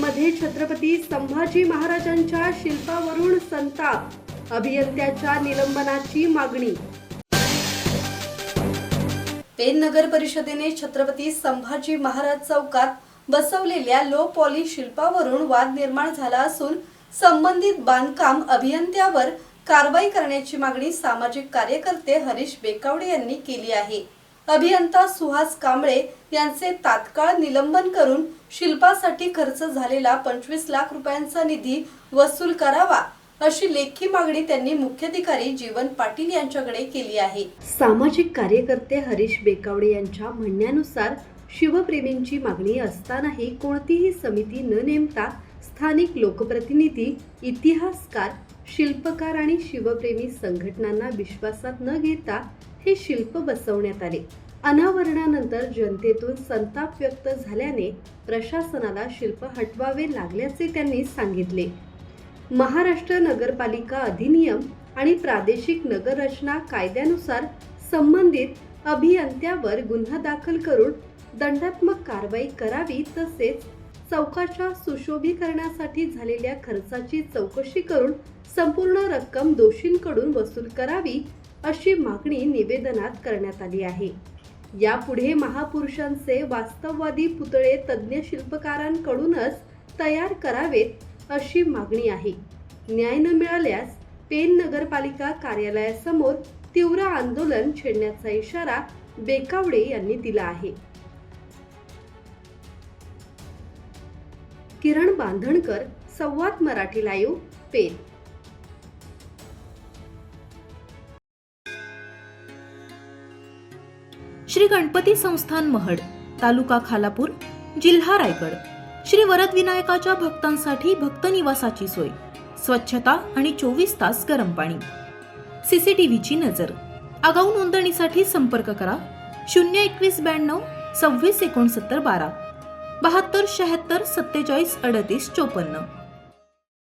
पेणमध्ये छत्रपती संभाजी महाराजांच्या शिल्पावरून संताप, अभियंत्याच्या निलंबनाची मागणी। पेण नगर परिषदेने छत्रपती संभाजी महाराज चौकात बसवलेल्या लो पॉली शिल्पावरून वाद निर्माण झाला असून संबंधित बांधकाम अभियंत्यावर कारवाई करण्याची मागणी सामाजिक कार्यकर्ते हरीश बेकावडे यांनी केली आहे। अभियंता सुहास कांबळे यांचे तात्काळ निलंबन करून शिल्पासाठी खर्च झालेला 25 लाख रुपयांचा निधी वसूल करावा अशी लेखी मागणी त्यांनी मुख्याधिकारी जीवन पाटील यांच्याकडे केली आहे। सामाजिक कार्यकर्ते हरीश बेकावडे यांच्या म्हणण्यानुसार शिवप्रेमींची मागणी असतानाही कोणतीही समिती न नेमता स्थानिक लोकप्रतिनिधी, इतिहासकार, शिल्पकार आणि शिवप्रेमी संघटनांना विश्वासात न घेता हे शिल्प बसवण्यात आले। अनावरणानंतर जनतेतून संताप व्यक्त झाल्याने प्रशासनाला शिल्प हटवावे लागल्याचे त्यांनी सांगितले। महाराष्ट्र नगरपालिका अधिनियम आणि प्रादेशिक नगररचना कायद्यानुसार संबंधित अभियंत्यावर गुन्हा दाखल करून दंडात्मक कारवाई करावी, तसेच चौकाच्या सुशोभीकरणासाठी झालेल्या खर्चाची चौकशी करून संपूर्ण रक्कम दोषींकडून वसूल करावी अशी मागणी निवेदनात करण्यात आली आहे। यापुढे महापुरुषांचे वास्तववादी पुतळे तज्ञ शिल्पकारांकडूनच तयार करावेत अशी मागणी आहे। न्याय न मिळाल्यास पेण नगरपालिका कार्यालयासमोर तीव्र आंदोलन छेडण्याचा इशारा बेकावडे यांनी दिला आहे। किरण बांधणकर, संवाद मराठी लाईव्ह, पेण। श्री गणपती संस्थान महड, तालुका खालापूर, जिल्हा रायगड। श्री वरद विनायकाच्या भक्तांसाठी भक्त निवासाची सोय, स्वच्छता आणि 24 तास गरम पाणी, सीसीटीव्हीची नजर। आगाऊ नोंदणीसाठी संपर्क करा 021 92 26 69 12 72 76 47 38 54।